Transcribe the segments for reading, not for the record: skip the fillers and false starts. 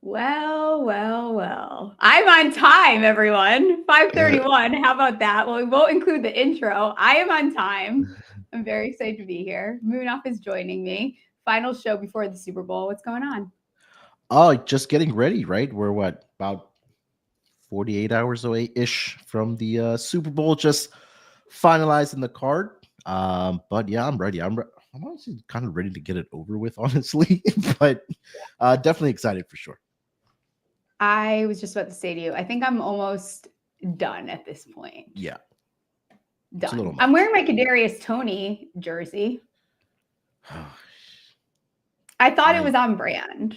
Well. I'm on time, everyone. 5:31. How about that? Well, we won't include the intro. I am on time. I'm very excited to be here. Munaf is joining me. Final show before the Super Bowl. What's going on? Oh, just getting ready, right? We're what, about 48 hours away ish from the Super Bowl, just finalizing the card. But yeah, I'm ready. I'm honestly kind of ready to get it over with, honestly. But definitely excited for sure. I was just about to say to you, I think I'm almost done at this point. Yeah. It's done. I'm wearing my Kadarius Toney jersey. I thought it was on brand.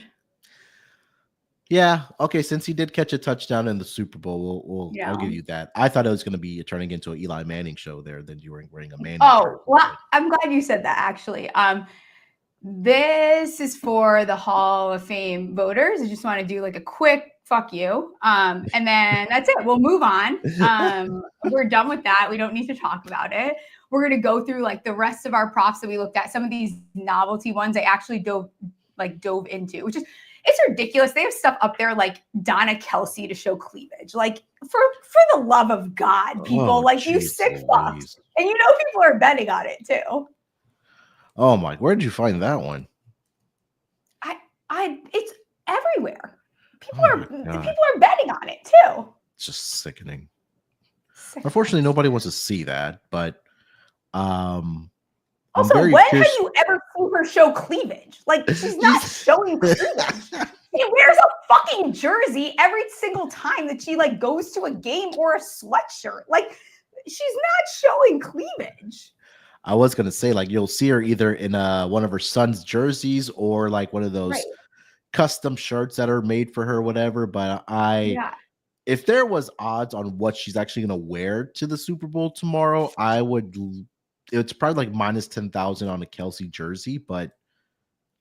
Yeah. Okay. Since he did catch a touchdown in the Super Bowl, I'll give you that. I thought it was going to be turning into an Eli Manning show there. Then you were wearing a Manning. Oh, well, I'm glad you said that. Actually, this is for the Hall of Fame voters. I just want to do like a quick fuck you, and then that's it. We'll move on. We're done with that. We don't need to talk about it. We're going to go through like the rest of our props that we looked at. Some of these novelty ones I actually dove into, which is. It's ridiculous. They have stuff up there like Donna Kelsey to show cleavage. Like for the love of God, people, you sick fucks. And you know people are betting on it too. Oh my, where did you find that one? It's everywhere. People are betting on it too. It's just sickening. Unfortunately, nobody wants to see that, but also, when have you ever seen her show cleavage? Like, she's not showing cleavage. She wears a fucking jersey every single time that she like goes to a game or a sweatshirt. Like, she's not showing cleavage. I was gonna say, like, you'll see her either in one of her son's jerseys or like one of those custom shirts that are made for her, whatever. But if there was odds on what she's actually gonna wear to the Super Bowl tomorrow, I would. It's probably like minus 10,000 on a Kelsey jersey, but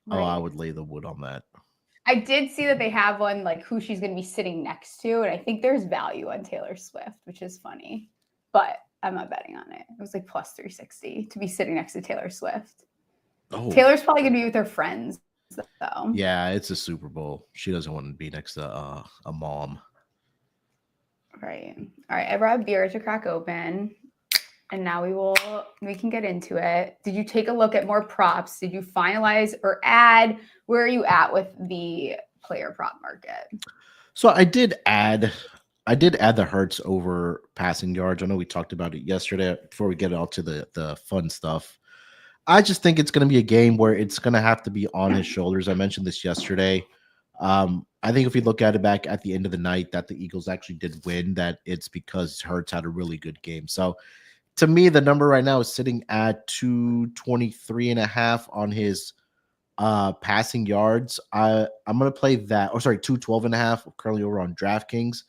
I would lay the wood on that. I did see that they have one like who she's going to be sitting next to, and I think there's value on Taylor Swift, which is funny, but I'm not betting on it. It was like plus 360 to be sitting next to Taylor Swift. Oh. Taylor's probably going to be with her friends, though. Yeah, it's a Super Bowl. She doesn't want to be next to a mom. Right. All right. I brought beer to crack open. And now we can get into it. Did you take a look at more props? Did you finalize or add? Where are you at with the player prop market? So I did add the Hurts over passing yards. I know we talked about it yesterday before we get out to the fun stuff. I just think it's going to be a game where it's going to have to be on his shoulders. I mentioned this yesterday. I think if we look at it back at the end of the night that the Eagles actually did win, that it's because Hurts had a really good game. So to me, the number right now is sitting at 223.5 on his passing yards. I'm going to play that. 212.5 currently over on DraftKings.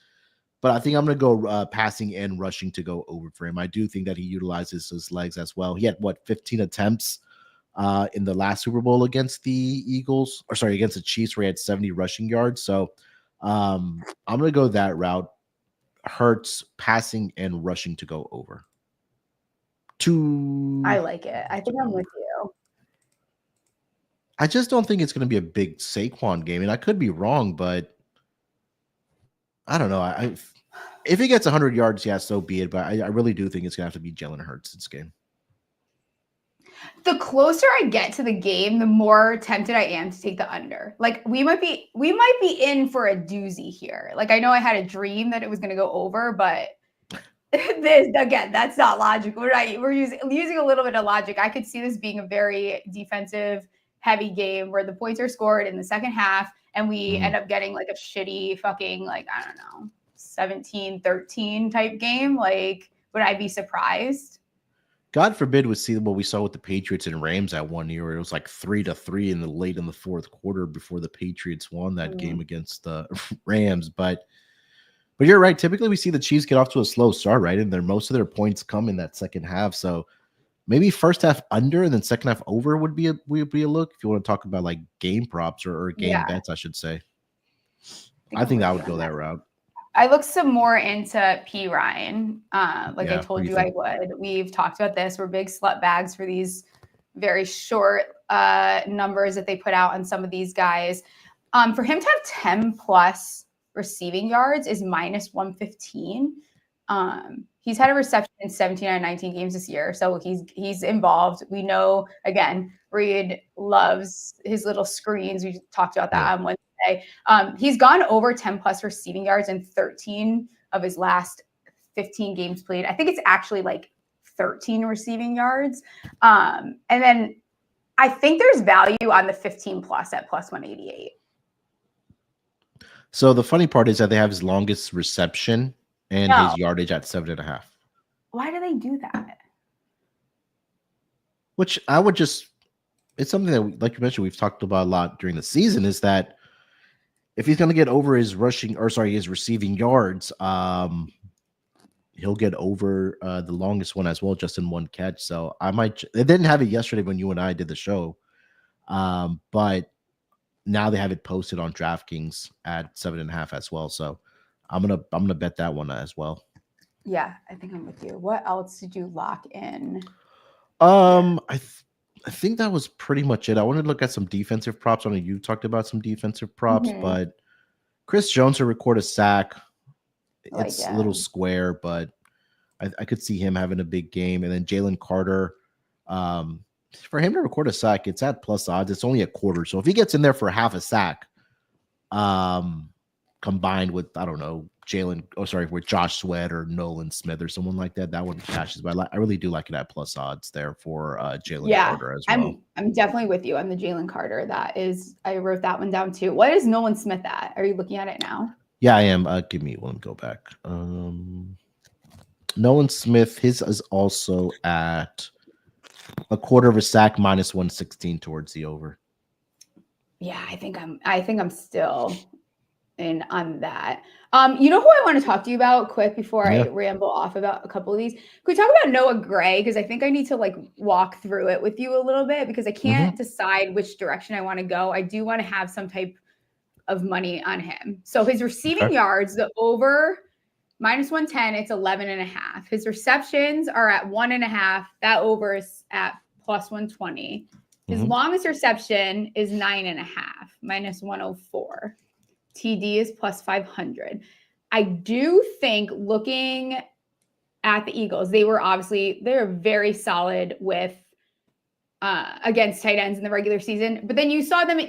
But I think I'm going to go passing and rushing to go over for him. I do think that he utilizes his legs as well. He had 15 attempts in the last Super Bowl against the against the Chiefs, where he had 70 rushing yards. So I'm going to go that route. Hurts passing and rushing to go over. I like it. I think I'm with you. I just don't think it's going to be a big Saquon game, and I could be wrong, but I don't know. If he gets 100 yards, yeah, so be it. But I really do think it's going to have to be Jalen Hurts this game. The closer I get to the game, the more tempted I am to take the under. Like we might be in for a doozy here. Like I know I had a dream that it was going to go over, but. This again, that's not logical. We're using a little bit of logic. I could see this being a very defensive heavy game where the points are scored in the second half and we end up getting like a shitty fucking like, I don't know, 17-13 type game. Like, would I be surprised? God forbid we see what we saw with the Patriots and Rams that one year where it was like 3-3 in the fourth quarter before the Patriots won that game against the Rams. But you're right. Typically, we see the Chiefs get off to a slow start, right? And most of their points come in that second half. So maybe first half under and then second half over would be a look if you want to talk about like game props or game bets, I should say. I think I would go that route. I looked some more into P. Ryan. I told you I would. We've talked about this. We're big slut bags for these very short numbers that they put out on some of these guys. For him to have 10 plus receiving yards is minus 115. He's had a reception in 17 out of 19 games this year, so he's involved. We know, again, Reed loves his little screens. We talked about that on Wednesday. He's gone over 10 plus receiving yards in 13 of his last 15 games played. I think it's actually like 13 receiving yards. And then I think there's value on the 15 plus at plus 188. So the funny part is that they have his longest reception and his yardage at 7.5. Why do they do that? Which I would just, it's something that, like you mentioned, we've talked about a lot during the season, is that if he's going to get over his his receiving yards, he'll get over the longest one as well, just in one catch. So I might, they didn't have it yesterday when you and I did the show. But now they have it posted on DraftKings at 7.5 as well. So I'm gonna bet that one as well. Yeah, I think I'm with you. What else did you lock in? I think that was pretty much it. I wanted to look at some defensive props. I know you talked about some defensive props, but Chris Jones will record a sack. It's a little square, but I could see him having a big game. And then Jalen Carter, for him to record a sack, it's at plus odds. It's only a quarter. So if he gets in there for half a sack, combined with, I don't know, with Josh Sweat or Nolan Smith or someone like that, that one cashes. But I really do like it at plus odds there for Jalen Carter as well. I'm definitely with you on the Jalen Carter. I wrote that one down too. What is Nolan Smith at? Are you looking at it now? Yeah, I am. Give me one. Go back. Nolan Smith, his is also at a quarter of a sack, minus 116 towards the over. Yeah, I think I'm still in on that. You know who I want to talk to you about quick before I ramble off about a couple of these? Can we talk about Noah Gray? Because I think I need to like walk through it with you a little bit because I can't decide which direction I want to go. I do want to have some type of money on him. So his receiving yards, the over minus 110, it's 11.5. His receptions are at 1.5. That over is at plus 120. His longest reception is 9.5, minus 104. TD is plus 500. I do think looking at the Eagles, they're very solid with against tight ends in the regular season. But then you saw them,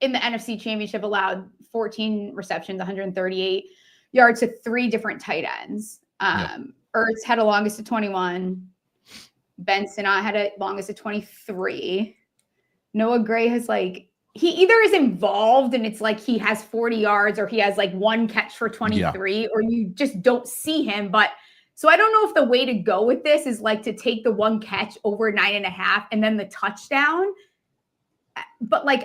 in the NFC Championship, allowed 14 receptions, 138 yards to 3 different tight ends. Ertz had a longest of 21. Ben Sinnott had a longest of 23. Noah Gray has he either is involved and it's like he has 40 yards or he has like one catch for 23 or you just don't see him. But so I don't know if the way to go with this is like to take the one catch over 9.5 and then the touchdown. But I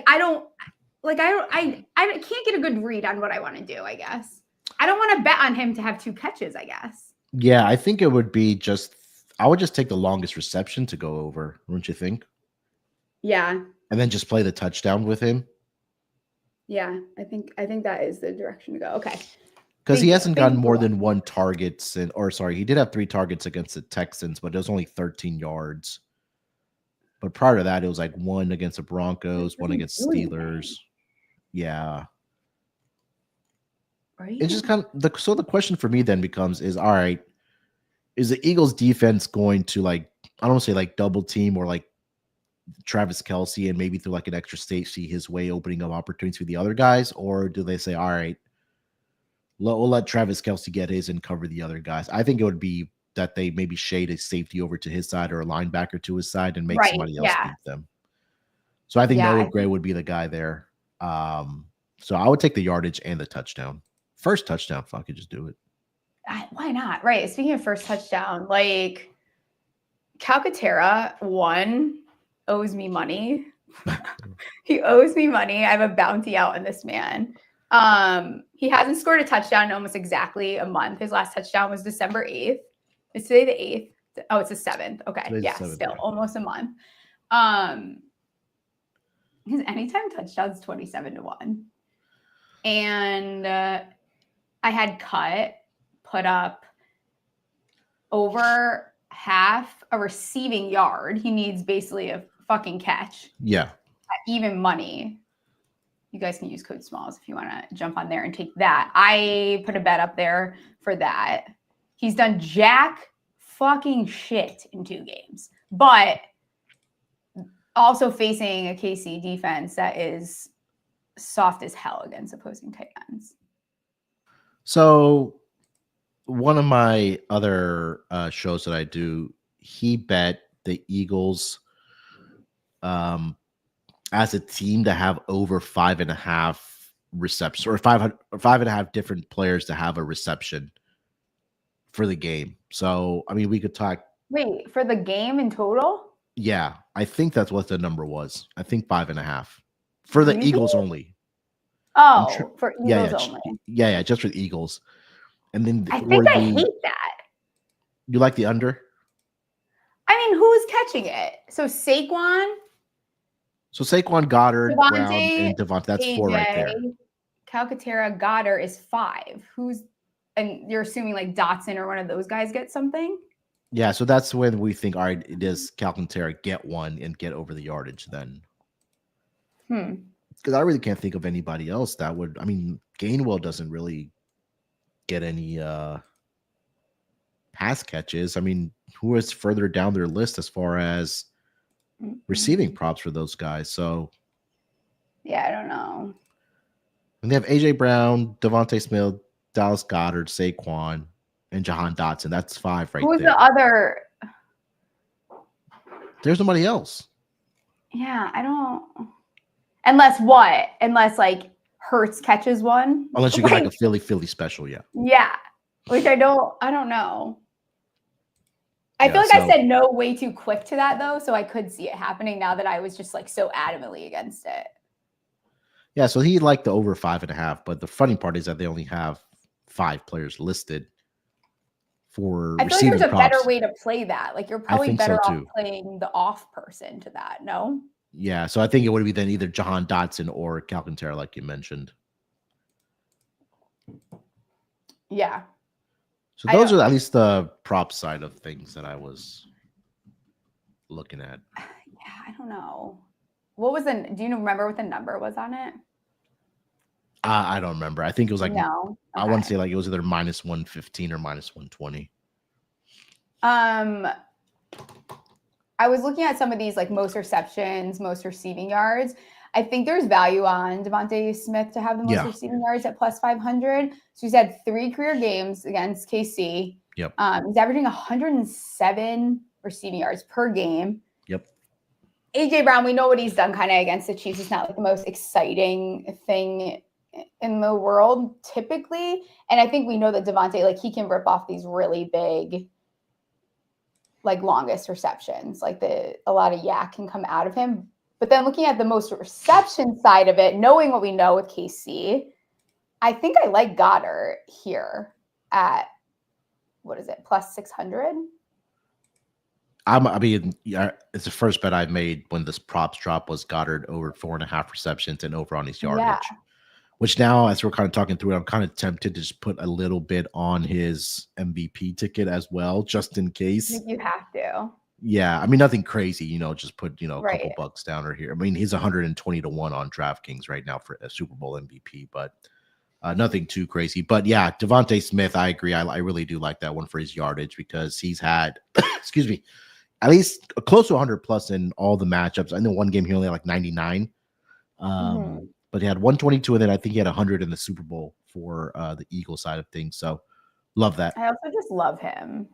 can't get a good read on what I want to do, I guess. I don't want to bet on him to have 2 catches, I guess. Yeah, I think it would be I would just take the longest reception to go over, wouldn't you think? Yeah. And then just play the touchdown with him. Yeah, I think that is the direction to go. Okay. Because he hasn't gotten more than 1 target he did have 3 targets against the Texans, but it was only 13 yards. But prior to that, it was like 1 against the Broncos, 1 against Steelers. Yeah. Right. It's just kind of so the question for me then becomes is, all right, is the Eagles defense going to I don't want to say double team or Travis Kelce and maybe through an extra safety his way opening up opportunities for the other guys? Or do they say, all right, we'll let Travis Kelce get his and cover the other guys? I think it would be that they maybe shade a safety over to his side or a linebacker to his side and make somebody else beat them. So I think Noah Gray would be the guy there. So I would take the yardage and the touchdown. First touchdown, fuck it, just do it. Why not? Right. Speaking of first touchdown, Calcaterra owes me money. He owes me money. I have a bounty out on this man. He hasn't scored a touchdown in almost exactly a month. His last touchdown was December 8th. Is today the 8th? Oh, it's the 7th. Okay. Today's the 7th, still almost a month. His anytime touchdown's 27-1. And I had put up over half a receiving yard. He needs basically a fucking catch. Yeah. Even money. you guys can use code SMALLS if you want to jump on there and take that. I put a bet up there for that. He's done jack fucking shit in 2 games, but also facing a KC defense that is soft as hell against opposing tight ends. So one of my other shows that I do, he bet the Eagles as a team to have over 5.5 receptions, or 5.5 different players to have a reception for the game. So, I mean, we could talk. Wait, for the game in total? Yeah, I think that's what the number was. I think 5.5 for the Really? Eagles only. Oh, for Eagles only. Yeah, just for the Eagles. And then I think I hate that. You like the under? I mean, who's catching it? So Saquon. So Saquon, Goddard, Devontae, Brown, and Devontae. That's AJ, 4 right there. Calcaterra, Goddard is 5. And you're assuming like Dotson or one of those guys get something? Yeah, so that's when we think, all right, does Calcaterra get one and get over the yardage then? Because I really can't think of anybody else that would. I mean, Gainwell doesn't really get any pass catches. I mean, who is further down their list as far as receiving props for those guys? So, yeah, I don't know. And they have AJ Brown, Devontae Smith, Dallas Goddard, Saquon, and Jahan Dotson. That's 5 right there. Who's the other? There's nobody else. Yeah, I don't. Unless what? Unless like Hurts catches one. Unless you get like a Philly special, yeah. Yeah, which I don't know. I feel like I said no way too quick to that though, so I could see it happening now that I was just like so adamantly against it. Yeah, so he liked the over 5.5, but the funny part is that they only have 5 players listed for I feel like there's a better way to play that. Like you're probably better off playing the off person to that, no? Yeah, so I think it would be then either Jahan Dotson or Calcaterra, like you mentioned. Yeah. So those are at least the prop side of things that I was looking at. Yeah, I don't know. What was do you remember what the number was on it? I don't remember. I think it was like, no. Okay. I want to say like it was either -115 or -120. I was looking at some of these like most receptions, most receiving yards. I think there's value on Devontae Smith to have the most receiving yards at +500. So he's had 3 career games against KC. Yep. He's averaging 107 receiving yards per game. Yep. AJ Brown, we know what he's done kind of against the Chiefs. It's not like the most exciting thing in the world typically. And I think we know that Devontae, like he can rip off these really big, like longest receptions. Like a lot of yak can come out of him. But then looking at the most reception side of it, knowing what we know with KC, I think I like Goddard here at, what is it, +600? I mean, it's the first bet I made when this props drop was Goddard over 4.5 receptions and over on his yardage. Yeah. Which now, as we're kind of talking through it, I'm kind of tempted to just put a little bit on his MVP ticket as well, just in case. I think you have to. Yeah, I mean, nothing crazy, just put, a couple bucks down or here. I mean, he's 120 to 1 on DraftKings right now for a Super Bowl MVP, but nothing too crazy. But yeah, Devontae Smith, I agree. I really do like that one for his yardage because he's had, excuse me, at least close to 100 plus in all the matchups. I know one game he only had like 99. But he had 122, and then I think he had 100 in the Super Bowl for the Eagles side of things. So love that. I also just love him.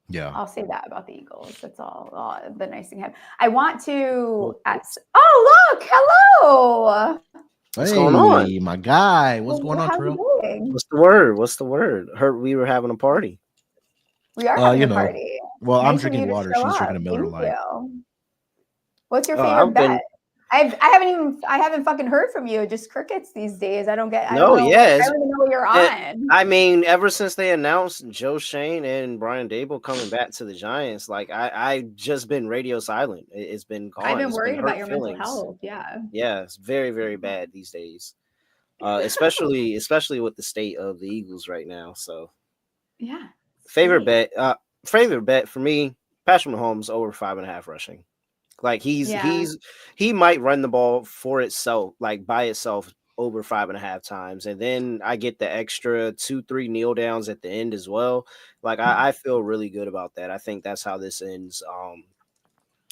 Yeah. I'll say that about the Eagles. That's all the nice thing. I want to ask. Oh, look. Hello. What's going on? My guy. What's going on, Terrell? What's the word? What's the word? Heard we were having a party. We are having a party. Well, nice I'm drinking water. She's drinking a Miller Lite. What's your favorite bet? I haven't fucking heard from you. Just crickets these days. I don't even know what you're on. I mean, ever since they announced Joe Shane and Brian Dable coming back to the Giants, like I just been radio silent. It's been gone. I've been worried about your mental health. Yeah. Yeah, it's very, very bad these days. Especially with the state of the Eagles right now. So yeah. Favorite bet for me, Patrick Mahomes over 5.5 rushing. Like Yeah. he might run the ball for itself, like by itself over 5.5 times. And then I get the extra 2-3 kneel downs at the end as well. Like I feel really good about that. I think that's how this ends.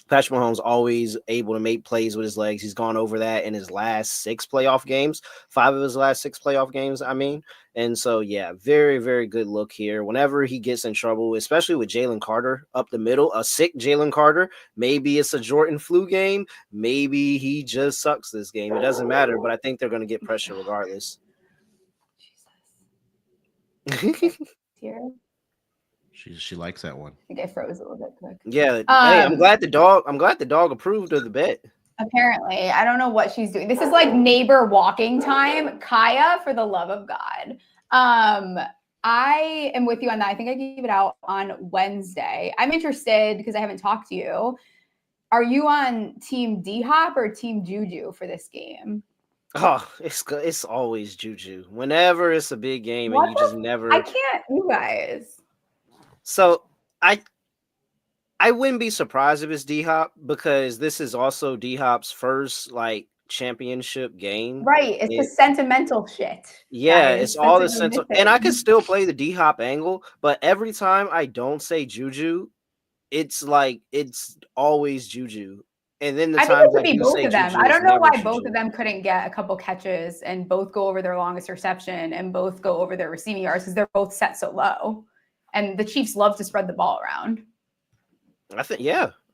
Patrick Mahomes always able to make plays with his legs. He's gone over that in his last 6 playoff games, 5 of his last 6 playoff games, I mean. And so, yeah, very, very good look here. Whenever he gets in trouble, especially with Jalen Carter up the middle, a sick Jalen Carter, maybe it's a Jordan flu game. Maybe he just sucks this game. It doesn't matter, but I think they're going to get pressure regardless. Here. She likes that one. I think I froze a little bit quick. Yeah. Hey, I'm glad the dog approved of the bet. Apparently, I don't know what she's doing. This is like neighbor walking time. Kaya, for the love of God. I am with you on that. I think I gave it out on Wednesday. I'm interested because I haven't talked to you. Are you on Team D-Hop or Team Juju for this game? Oh, it's always Juju. Whenever it's a big game What and you just never. I can't, you guys. So I wouldn't be surprised if it's D-Hop because this is also D-Hop's first like championship game. Right. It's the sentimental shit. Yeah, guys. it's all the That's what sense. we're And I missing. could still play the D-Hop angle, but every time I don't say Juju, it's like it's always Juju. And then the I think it times I could be do both say of them. Juju, I it's don't know never why both Juju. of them couldn't get a couple catches and both go over their longest reception and both go over their receiving yards because they're both set so low. And the Chiefs love to spread the ball around. I think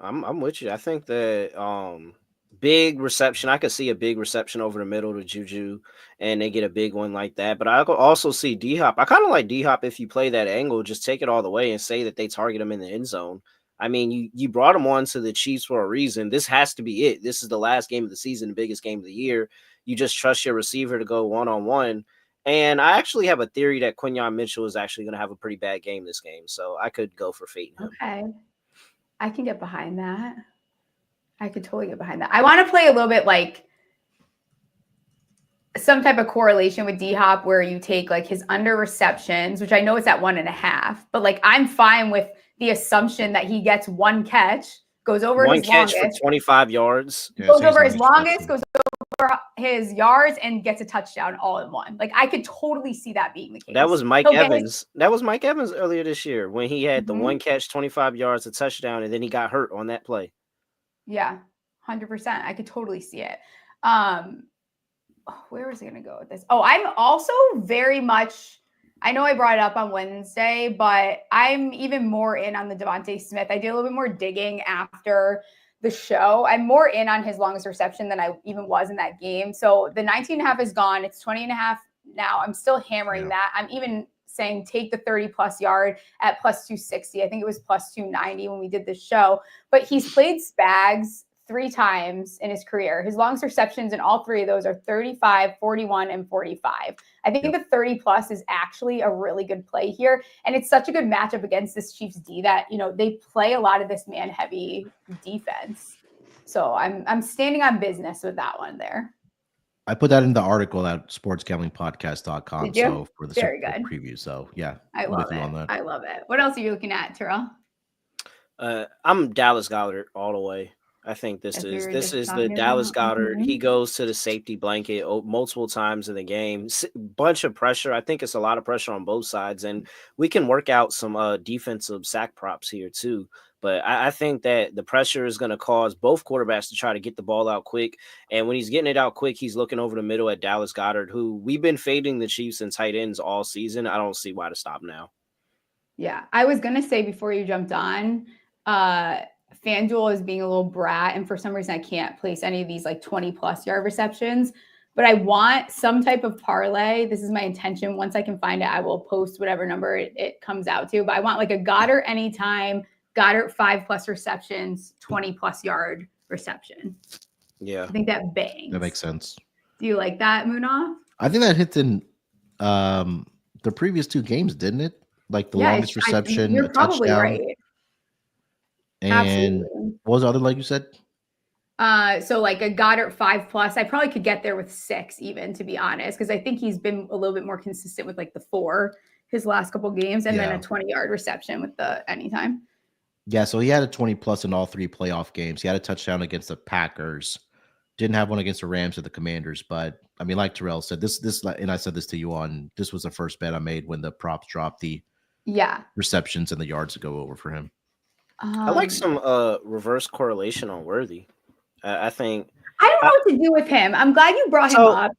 I'm with you. I think that big reception. I could see a big reception over the middle to Juju, and they get a big one like that. But I could also see D-Hop. I kind of like D-Hop if you play that angle, just take it all the way and say that they target him in the end zone. I mean, you brought him on to the Chiefs for a reason. This has to be it. This is the last game of the season, the biggest game of the year. You just trust your receiver to go one-on-one. And I actually have a theory that Quinyon Mitchell is actually going to have a pretty bad game this game. So I could go for fading him. Okay. I can get behind that. I could totally get behind that. I want to play a little bit like some type of correlation with D-Hop where you take like his under receptions, which I know it's at 1.5, but like I'm fine with the assumption that he gets one catch, goes over One his catch longest, for 25 yards. goes over his longest, goes over his yards, and gets a touchdown all in one. Like I could totally see that being the case. That was Mike Evans. That was Mike Evans earlier this year when he had the one catch, 25 yards, a touchdown, and then he got hurt on that play. Yeah, 100%. I could totally see it. Where was I going to go with this? Oh, I'm also very much, I know I brought it up on Wednesday, but I'm even more in on the Devontae Smith. I did a little bit more digging after the show. I'm more in on his longest reception than I even was in that game. So the 19.5 is gone. It's 20.5 now. I'm still hammering that. I'm even saying take the 30 plus yard at plus 260. I think it was plus 290 when we did this show, but he's played Spags 3 times in his career. His longest receptions in all 3 of those are 35, 41, and 45. I think the 30 plus is actually a really good play here. And it's such a good matchup against this Chiefs D that, you know, they play a lot of this man heavy defense. So I'm standing on business with that one there. I put that in the article at sportsgamblingpodcast.com. Did you? So for the Very Super Bowl good preview. So yeah, I love it. I love it. What else are you looking at, Terrell? I'm Dallas Goedert all the way. I think this is the Dallas Goedert. He goes to the safety blanket multiple times in the game. Bunch of pressure. I think it's a lot of pressure on both sides, and we can work out some defensive sack props here too. But I think that the pressure is going to cause both quarterbacks to try to get the ball out quick. And when he's getting it out quick, he's looking over the middle at Dallas Goedert, who we've been fading the Chiefs and tight ends all season. I don't see why to stop now. Yeah, I was going to say before you jumped on, FanDuel is being a little brat, and for some reason I can't place any of these like 20 plus yard receptions, but I want some type of parlay. This is my intention. Once I can find it, I will post whatever number it comes out to, but I want like a Goedert anytime, Goedert 5+ receptions, 20 plus yard reception. Yeah. I think that bangs. That makes sense. Do you like that, Munaf? I think that hits in the previous 2 games, didn't it? Like the longest reception, you're probably touchdown. right. And Absolutely. What was the other, like you said? So like a Goedert 5+, I probably could get there with 6 even, to be honest, because I think he's been a little bit more consistent with like the 4 his last couple games, and then a 20-yard reception with the anytime. Yeah, so he had a 20 plus in all 3 playoff games. He had a touchdown against the Packers. Didn't have one against the Rams or the Commanders, but I mean, like Terrell said, this, and I said this to you on this was the first bet I made when the props dropped the Yeah. receptions and the yards to go over for him. I like some reverse correlation on Worthy. I think. I don't know what to do with him. I'm glad you brought him So- up.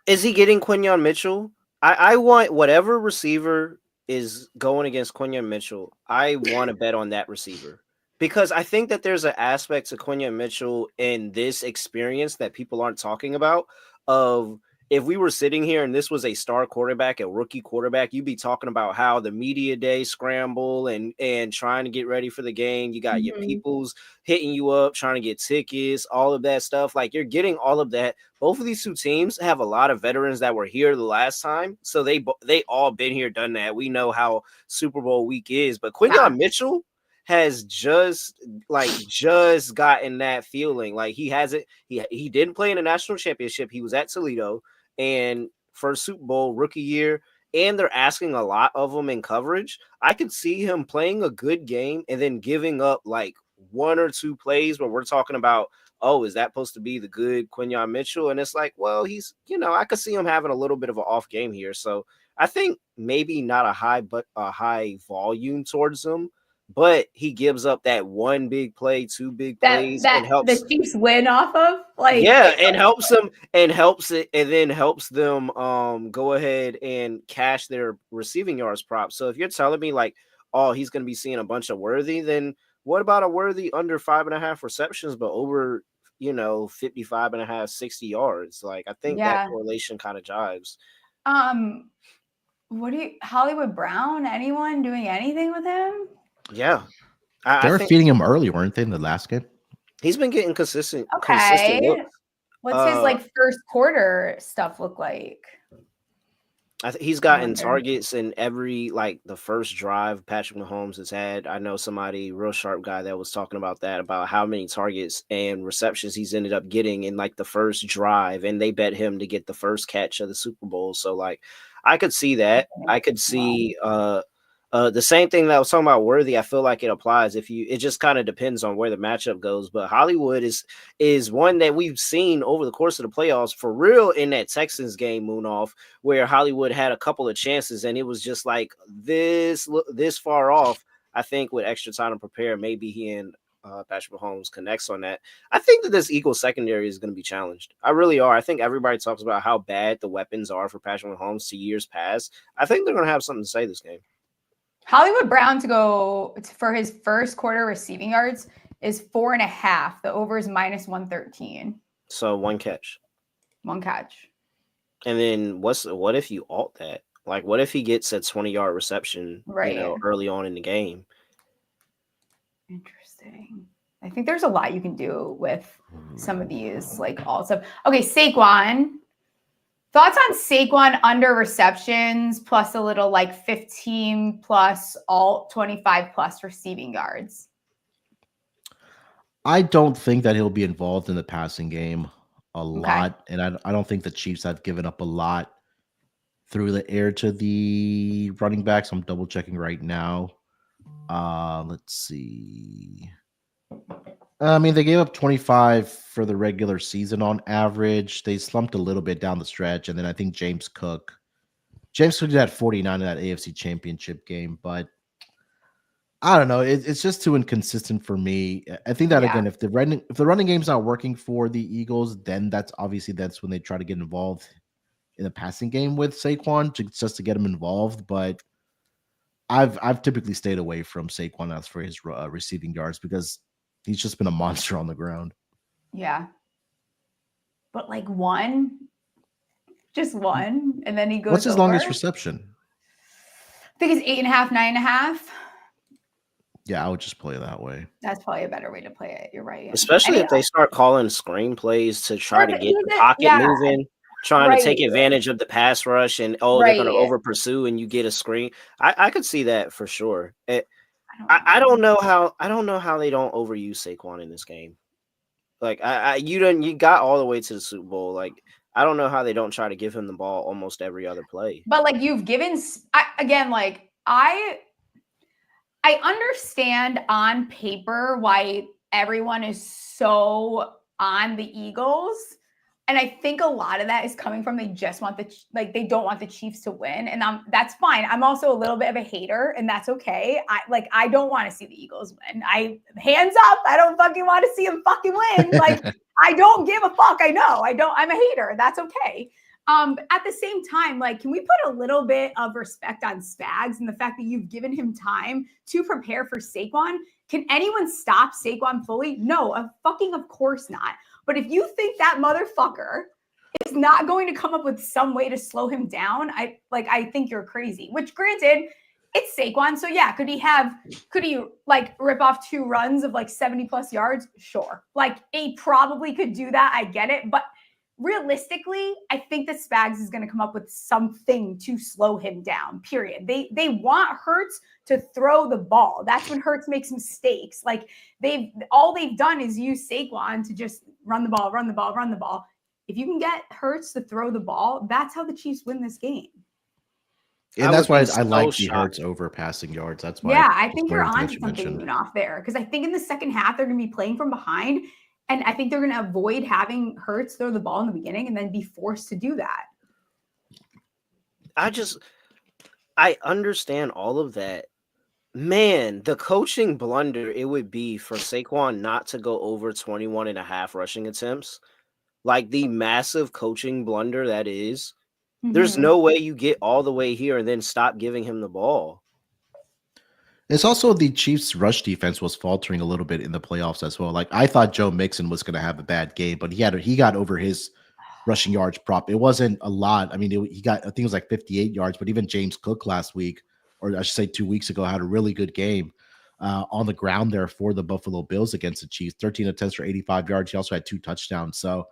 Is he getting Quinyon Mitchell? I want whatever receiver is going against Quinyon Mitchell. I want to bet on that receiver because I think that there's an aspect to Quinyon Mitchell in this experience that people aren't talking about. Of if we were sitting here and this was a star quarterback, a rookie quarterback, you'd be talking about how the media day scramble and trying to get ready for the game. You got your peoples hitting you up, trying to get tickets, all of that stuff. Like you're getting all of that. Both of these two teams have a lot of veterans that were here the last time. So they all been here, done that. We know how Super Bowl week is. But Quinyon Mitchell has just gotten that feeling. Like he hasn't, he didn't play in a national championship. He was at Toledo and first Super Bowl rookie year, and they're asking a lot of him in coverage. I could see him playing a good game and then giving up like 1 or 2 plays where we're talking about, oh, is that supposed to be the good Quinyon Mitchell? And it's like, well, he's, I could see him having a little bit of an off game here. So I think maybe not a high volume towards him, but he gives up that 1 big play, 2 big plays, and helps the Chiefs win off of. And helps them and helps them go ahead and cash their receiving yards prop. So if you're telling me like, oh, he's going to be seeing a bunch of Worthy, then what about a Worthy under 5.5 receptions, but over 55.5, 60 yards? Like I think that correlation kind of jives. Hollywood Brown? Anyone doing anything with him? Yeah, they were feeding him early, weren't they, in the last game? He's been getting consistent. Okay. Consistent looks. What's his first quarter stuff look like? I think he's gotten targets in every the first drive Patrick Mahomes has had. I know somebody, real sharp guy, that was talking about that, about how many targets and receptions he's ended up getting in the first drive, and they bet him to get the first catch of the Super Bowl. So I could see that. I could see the same thing that I was talking about Worthy. I feel like it applies it just kind of depends on where the matchup goes. But Hollywood is one that we've seen over the course of the playoffs for real in that Texans game, Munaf, where Hollywood had a couple of chances and it was just like this far off. I think with extra time to prepare, maybe he and Patrick Mahomes connects on that. I think that this Eagles secondary is going to be challenged. I really are. I think everybody talks about how bad the weapons are for Patrick Mahomes to years past. I think they're going to have something to say this game. Hollywood Brown to go for his first quarter receiving yards is 4.5. The over is -113. So 1 catch. 1 catch. And then what if you alt that? Like, what if he gets a 20-yard reception, early on in the game? Interesting. I think there's a lot you can do with some of these, also. Okay, Saquon. Thoughts on Saquon under receptions plus a little 15 plus alt 25 plus receiving yards? I don't think that he'll be involved in the passing game a lot. And I don't think the Chiefs have given up a lot through the air to the running backs. I'm double checking right now. Let's see. I mean, they gave up 25 for the regular season on average. They slumped a little bit down the stretch. And then I think James Cook had 49 in that AFC Championship game. But I don't know. It's just too inconsistent for me. I think that, again, if the running game's not working for the Eagles, then that's when they try to get involved in the passing game with Saquon just to get him involved. But I've typically stayed away from Saquon as for his receiving yards because he's just been a monster on the ground. Yeah. But just one, and then he goes. What's his longest reception? I think it's 8.5, 9.5. Yeah, I would just play it that way. That's probably a better way to play it. You're right. Especially if they start calling screenplays to try to get the pocket moving, trying to take advantage of the pass rush, and they're going to over pursue, and you get a screen. I could see that for sure. I don't know how they don't overuse Saquon in this game. You got all the way to the Super Bowl. I don't know how they don't try to give him the ball almost every other play. But you've given I understand on paper why everyone is so on the Eagles. And I think a lot of that is coming from they just want they don't want the Chiefs to win. And that's fine. I'm also a little bit of a hater, and that's okay. I don't want to see the Eagles win. Hands up, I don't fucking want to see them fucking win. I don't give a fuck. I know. I'm a hater. That's okay. At the same time, can we put a little bit of respect on Spags and the fact that you've given him time to prepare for Saquon? Can anyone stop Saquon fully? No, of course not. But if you think that motherfucker is not going to come up with some way to slow him down, I think you're crazy. Which, granted, it's Saquon, so yeah, could he rip off 2 runs of 70 plus yards? Sure. He probably could do that. I get it, but realistically, I think that Spags is going to come up with something to slow him down, period. They want Hurts to throw the ball. That's when Hurts makes mistakes. All they've done is use Saquon to just run the ball. If you can get Hurts to throw the ball, that's how the Chiefs win this game. And that's why I like the Hurts over passing yards. That's why. Yeah, I think you're on to something, Munaf, there. Because I think in the second half, they're going to be playing from behind. And I think they're going to avoid having Hurts throw the ball in the beginning and then be forced to do that. I understand all of that. Man, the coaching blunder it would be for Saquon not to go over 21 and a half rushing attempts. The massive coaching blunder that is. Mm-hmm. There's no way you get all the way here and then stop giving him the ball. It's also the Chiefs' rush defense was faltering a little bit in the playoffs as well. I thought Joe Mixon was going to have a bad game, but he got over his rushing yards prop. It wasn't a lot. I mean, he got, I think it was 58 yards, but even James Cook last week, or I should say 2 weeks ago, had a really good game on the ground there for the Buffalo Bills against the Chiefs. 13 attempts for 85 yards. He also had 2 touchdowns. So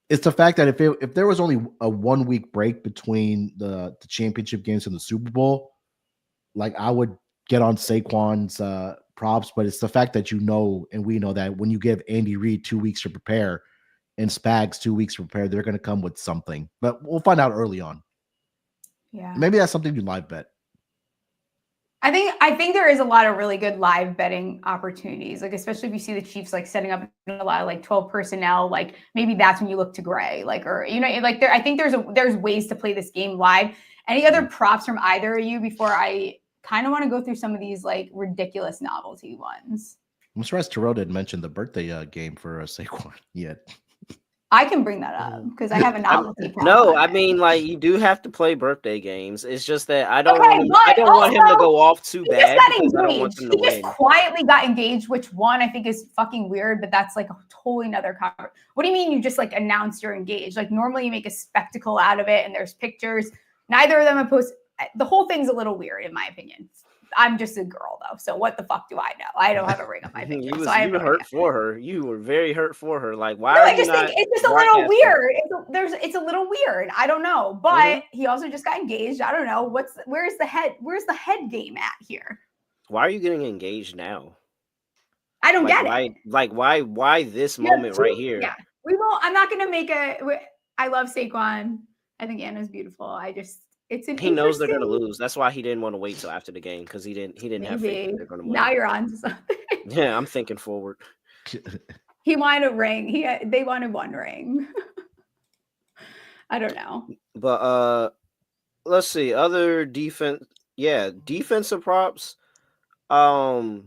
it's the fact that if there was only a 1 week break between the championship games and the Super Bowl, I would get on Saquon's props, but it's the fact that and we know that when you give Andy Reid 2 weeks to prepare and Spags 2 weeks to prepare, they're going to come with something. But we'll find out early on. Yeah, maybe that's something you live bet. I think there is a lot of really good live betting opportunities, especially if you see the Chiefs setting up a lot of 12 personnel, maybe that's when you look to Gray, I think there's ways to play this game live. Any other props from either of you before I kind of want to go through some of these ridiculous novelty ones? I'm surprised Terrell didn't mention the birthday game for Saquon yet. I can bring that up because I have a novelty prop. No, I mean, you do have to play birthday games. It's just that I don't want him to go off too bad because I don't want them to win. He just quietly got engaged, which I think is fucking weird, but that's a totally another conversation. What do you mean you just announced you're engaged? Normally you make a spectacle out of it and there's pictures. Neither of them have posted. The whole thing's a little weird in my opinion. I'm just a girl though, so what the fuck do I know? I don't have a ring on my finger. You were hurt for her. You were very hurt for her. Why? No, I just think it's just a little weird. It's a little weird. I don't know, but he also just got engaged. I don't know where's the head game at here? Why are you getting engaged now? I don't get it. Why this moment right here? Yeah, we won't. I'm not gonna make I love Saquon. I think Anna's beautiful. He knows they're gonna lose. That's why he didn't want to wait till after the game because he didn't have faith they're gonna win. Now you're on to something. Yeah, I'm thinking forward. He wanted a ring. They wanted 1 ring. I don't know. But let's see. Other defense, defensive props. I'm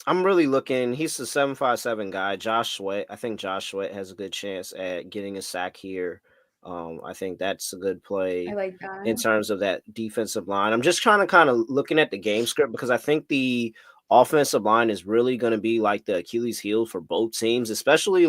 really looking. He's the 757 guy, Josh Sweat. I think Josh Sweat has a good chance at getting a sack here. I think that's a good play. I like that. In terms of that defensive line. I'm just trying to kind of looking at the game script because I think the offensive line is really going to be the Achilles heel for both teams, especially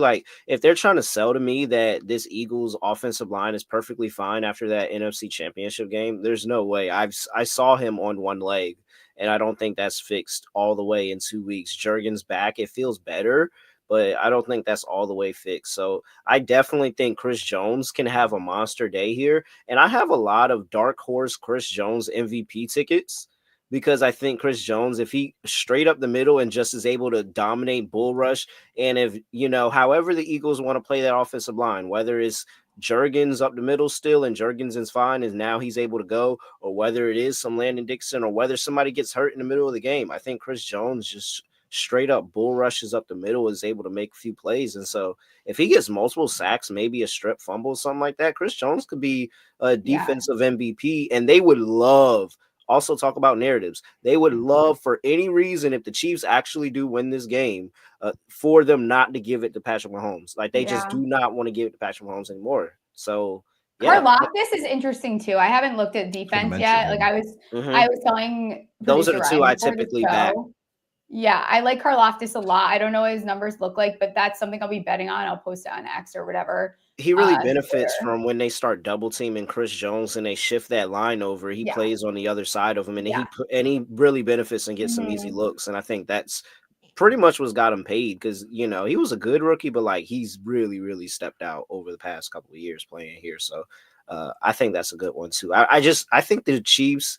if they're trying to sell to me that this Eagles offensive line is perfectly fine after that NFC Championship game. There's no way. I saw him on one leg, and I don't think that's fixed all the way in 2 weeks. Jurgen's back. It feels better, but I don't think that's all the way fixed. So I definitely think Chris Jones can have a monster day here. And I have a lot of dark horse Chris Jones MVP tickets. because I think Chris Jones, if he straight up the middle and just is able to dominate bull rush, and if, however the Eagles want to play that offensive line, whether it's Jurgens up the middle still and Jurgens is fine and now he's able to go, or whether it is some Landon Dixon, or whether somebody gets hurt in the middle of the game, I think Chris Jones just straight up bull rushes up the middle, is able to make a few plays. And so if he gets multiple sacks, maybe a strip fumble, something like that, Chris Jones could be a defensive MVP. And they would love, also talk about narratives, they would love for any reason, if the Chiefs actually do win this game, for them not to give it to Patrick Mahomes. Like, they just do not want to give it to Patrick Mahomes anymore. So Karlaftis is interesting too. I haven't looked at defense yet. Like I was telling those are the two Ryan I typically back. Yeah, I like Karlaftis a lot. I don't know what his numbers look like, but that's something I'll be betting on. I'll post it on X or whatever. He really benefits from when they start double teaming Chris Jones and they shift that line over. He plays on the other side of him, and he really benefits and gets some easy looks. And I think that's pretty much what's got him paid, because he was a good rookie, but like he's really stepped out over the past couple of years playing here. So I think that's a good one too. I think the Chiefs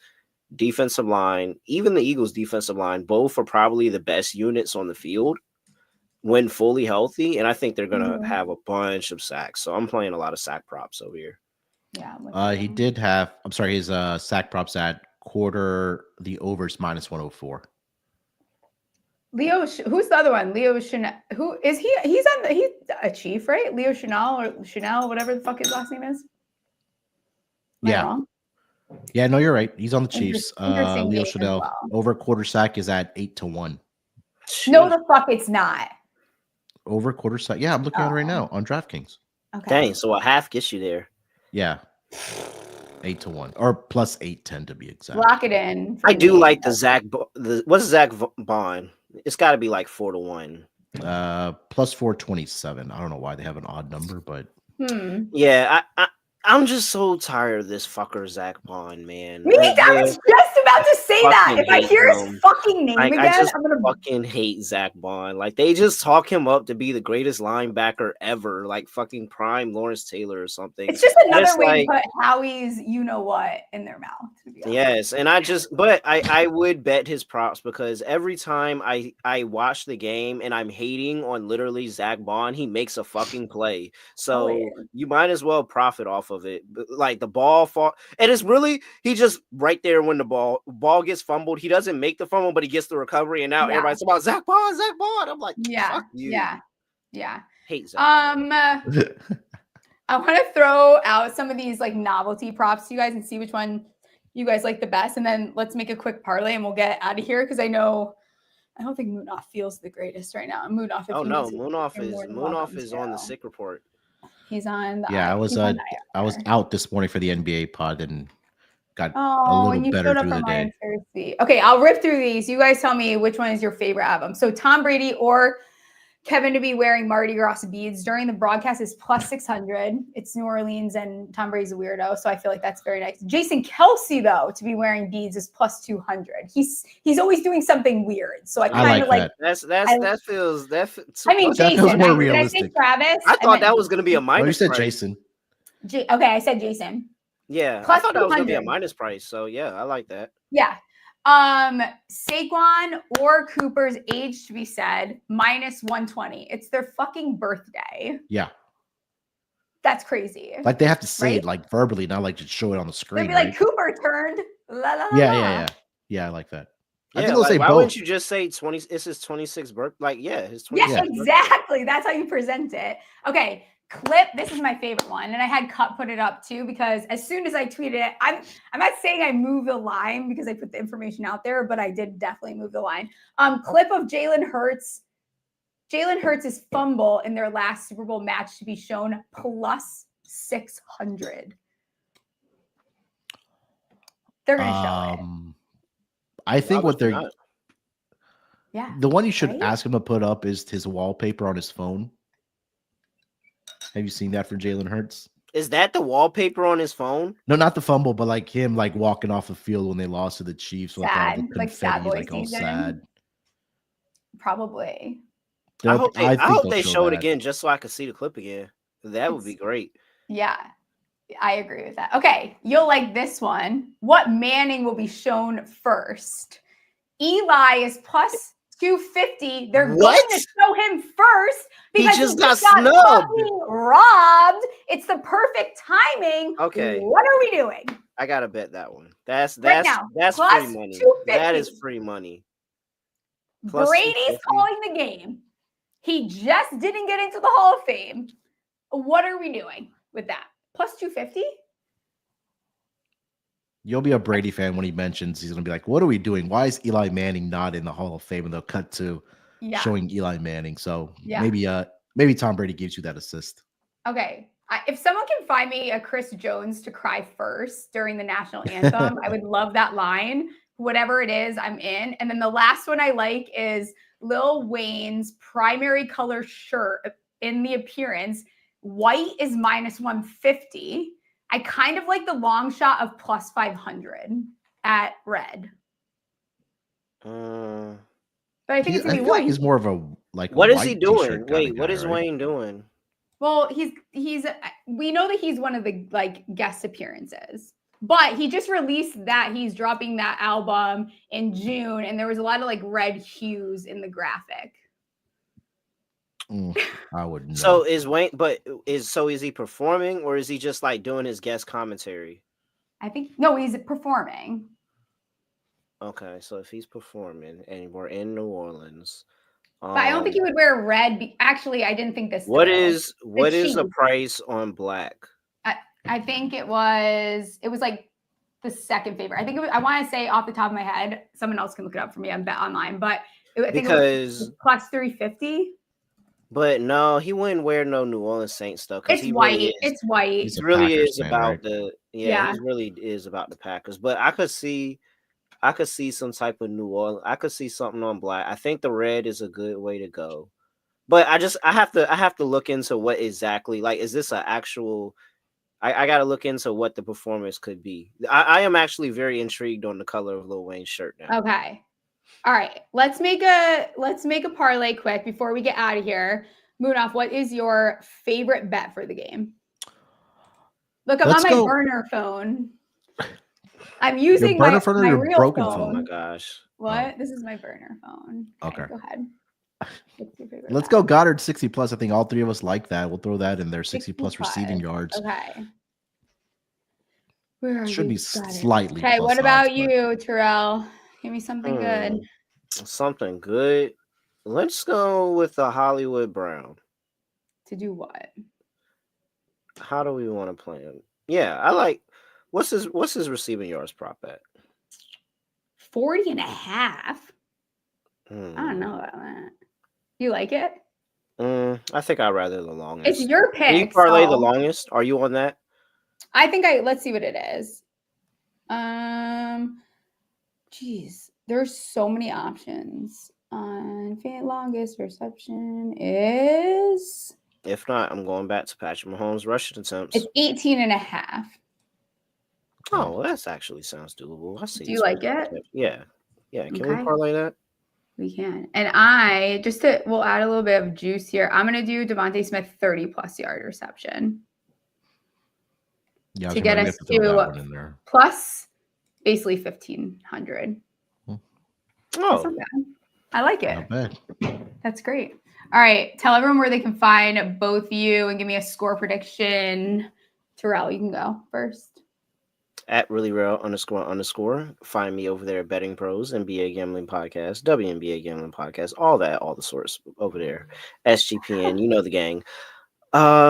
defensive line, even the Eagles defensive line, both are probably the best units on the field when fully healthy, and I think they're gonna have a bunch of sacks. So I'm playing a lot of sack props over here. Yeah, he did have. I'm sorry, his sack props at quarter. The overs -104. Leo, who's the other one? Leo Chanel. Who is he? He's a Chief, right? Leo Chanel, whatever the fuck his last name is. Am I wrong? Yeah, no, you're right. He's on the Chiefs. Leo Chanel over quarter sack is at 8-1. No, the fuck it's not. Over quarter sack. Yeah, I'm looking at it right now on DraftKings. Okay. Dang, so a half gets you there. Yeah. 8-1 or plus 810 to be exact. Lock it in. I do like what's Zach Bond? It's got to be like 4-1. Plus 427. I don't know why they have an odd number, but yeah, I'm just so tired of this fucker Zach Bond, man. Me, I was just about to say that. If I hear his fucking name again, I'm gonna fucking hate Zach Bond. Like, they just talk him up to be the greatest linebacker ever, like fucking prime Lawrence Taylor or something. It's just another way to put Howie's what in their mouth. Yes, and but I would bet his props, because every time I watch the game and I'm hating on literally Zach Bond, he makes a fucking play. So you might as well profit off of it. Like, the ball fall, and it's really, he just right there when the ball gets fumbled, he doesn't make the fumble, but he gets the recovery, and now everybody's about Zach Bond. I'm like, fuck you. Yeah. Hate Zach. I want to throw out some of these like novelty props to you guys and see which one you guys like the best, and then let's make a quick parlay and we'll get out of here, because I don't think Munaf feels the greatest right now. Munaf, Munaf is on the sick report. He's on. I was out this morning for the NBA pod and got a little better through the day. Okay, I'll rip through these. You guys tell me which one is your favorite album. So Tom Brady or Kevin to be wearing Mardi Gras beads during the broadcast is plus 600. It's New Orleans and Tom Brady's a weirdo, so I feel like that's very nice. Jason Kelsey, though, to be wearing beads is plus 200. He's always doing something weird, so I kind of like that feels. I mean, Jason, feels more did I realistic. say Travis? I thought that was going to be a minus. You said price. Jason. Okay, I said Jason. Yeah, plus I thought that was going to be a 200. minus price. So yeah, I like that. Yeah. Saquon or Cooper's age to be said, minus 120. It's their fucking birthday. Yeah. That's crazy. Like, they have to say it like verbally, not like just show it on the screen. They'd be like, Cooper turned. La, la, la, yeah. I like that. Yeah, I think they'll say why both. wouldn't you just say 20? It's his 26th birthday. Like, his 26th. Yeah, exactly. That's how you present it. Okay. Clip. This is my favorite one, and I had Cut put it up too, because as soon as I tweeted it, I'm not saying I moved the line because I put the information out there, but I did definitely move the line. Clip of Jalen Hurts' fumble in their last Super Bowl match to be shown plus 600. They're gonna show it. I think what they're the one you should ask him to put up is his wallpaper on his phone. Have you seen that for Jalen Hurts? Is that the wallpaper on his phone? No, not the fumble, but like him like walking off the field when they lost to the Chiefs. Sad. Like, all the confetti, like all sad. Probably. I hope they show it again just so I can see the clip again. That would be great. Yeah. I agree with that. Okay, you'll like this one. What Manning will be shown first? Eli is plus 250. They're going What? to show him first He because just got got snubbed. fucking robbed. It's the perfect timing. Okay. What are we doing? I gotta bet that one. That's Right now, that's plus free money. 250. That is free money. Plus Brady's 250. calling the game. He just didn't get into the Hall of Fame. What are we doing with that? Plus 250? You'll be a Brady fan when he mentions he's going to be like, what are we doing? Why is Eli Manning not in the Hall of Fame? And they'll cut to showing Eli Manning. So maybe Tom Brady gives you that assist. Okay. If someone can find me a Chris Jones to cry first during the national anthem, I would love that line. Whatever it is, I'm in. And then the last one I like is Lil Wayne's primary color shirt in the appearance. White is minus 150. I kind of like the long shot of plus 500 at red. Uh, But I think it's gonna be feel white. like he's more of a like. What is white he doing? t-shirt kinda Wait, what guy, is right? Wayne doing? Well, he's we know that he's one of the like guest appearances. But he just released that he's dropping that album in June, and there was a lot of like red hues in the graphic. I wouldn't know. So is Wayne, but is he performing or is he just like doing his guest commentary? I think no, he's performing. Okay, so if he's performing and we're in New Orleans, but I don't think he would wear red. Actually, I didn't think this. What is the price on black? I think it was like the second favorite. I think I want to say off the top of my head. Someone else can look it up for me on Bet Online, but I think it was plus 350. But no, he wouldn't wear no New Orleans Saints stuff. It's white. It's white. He really is fan, about right? he really is about the Packers. But I could see some type of New Orleans. I could see something on black. I think the red is a good way to go. But I have to look into what exactly, like, is this an actual? I got to look into what the performance could be. I am actually very intrigued on the color of Lil Wayne's shirt now. Okay. All right. Let's make a parlay quick before we get out of here. Munaf, what is your favorite bet for the game? Look, I'm on my burner phone. I'm using my real phone. Oh my gosh. What? Oh. This is my burner phone. Okay. Go ahead. Let's go Goddard 60 plus. I think all three of us like that. We'll throw that in there. 60 plus receiving yards. Okay. Where are should be Goddard? Slightly. Okay. What about you, Terrell? Give me something good. Something good. Let's go with the Hollywood Brown. To do what? How do we want to play him? Yeah, I like. What's his receiving yards prop at? 40.5. I don't know about that. You like it? I think I'd rather the longest. It's your pick. Can you parlay the longest? Are you on that? I think let's see what it is. Geez, there's so many options. Longest reception is. If not, I'm going back to Patrick Mahomes' rushing attempts. It's 18.5. Oh, well, that actually sounds doable. I see. Do you like it? Yeah. Can we parlay that? We can. And we'll add a little bit of juice here. I'm going to do Devontae Smith 30 plus yard reception. Yeah, to get us to plus basically 1,500. Oh, I like it. Not bad. That's great. All right. Tell everyone where they can find both you and give me a score prediction. Terrell, you can go first. At @reallyreal__. Find me over there at Betting Pros, NBA Gambling Podcast, WNBA Gambling Podcast, all the sorts over there. SGPN, you know the gang.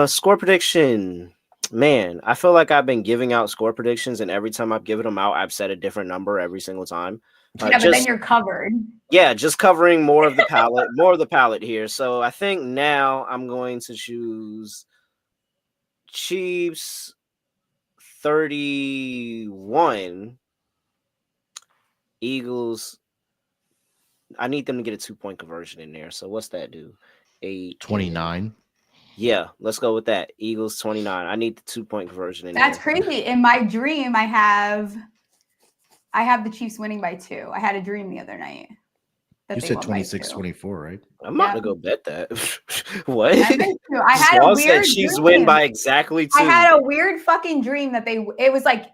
Score prediction. Man, I feel like I've been giving out score predictions, and every time I've given them out, I've said a different number every single time. But then you're covered. Yeah, just covering more of the palette here. So I think now I'm going to choose Chiefs 31, Eagles. I need them to get a 2-point conversion in there. So what's that do? 29. Yeah, let's go with that. Eagles 29. I need the 2-point conversion in That's there. crazy. In my dream, I have the Chiefs winning by 2. I had a dream the other night. that You they said won by 26-24, right? I'm about to go bet that. What? I meant to. I had a Smalls said weird Chiefs dream. win by exactly 2. I had a weird fucking dream that it was like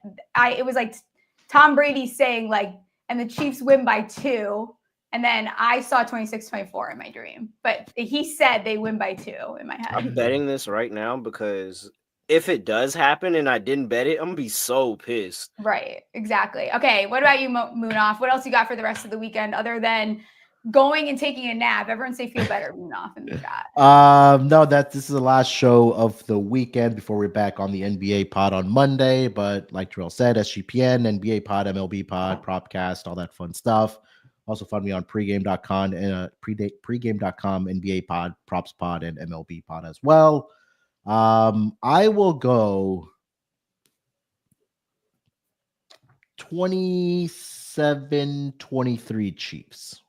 Tom Brady saying like, and the Chiefs win by 2. And then I saw 26-24 in my dream, but he said they win by 2 in my head. I'm betting this right now because if it does happen and I didn't bet it, I'm gonna be so pissed. Right, exactly. Okay, what about you, Munaf? What else you got for the rest of the weekend other than going and taking a nap? Everyone say feel better, Munaf, in the chat. No, this is the last show of the weekend before we're back on the NBA pod on Monday. But like Terrell said, SGPN, NBA pod, MLB pod, Propcast, all that fun stuff. Also find me on pregame.com and pregame.com, NBA pod, props pod, and MLB pod as well. I will go 27-23 Chiefs.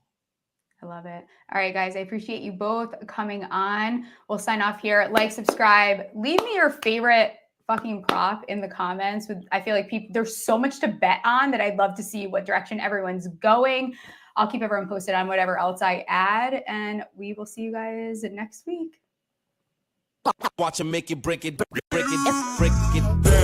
I love it. All right, guys, I appreciate you both coming on. We'll sign off here. Like, subscribe. Leave me your favorite fucking prop in the comments. I feel like there's so much to bet on that I'd love to see what direction everyone's going. I'll keep everyone posted on whatever else I add, and we will see you guys next week. Watch him make it, break it, break it, break it.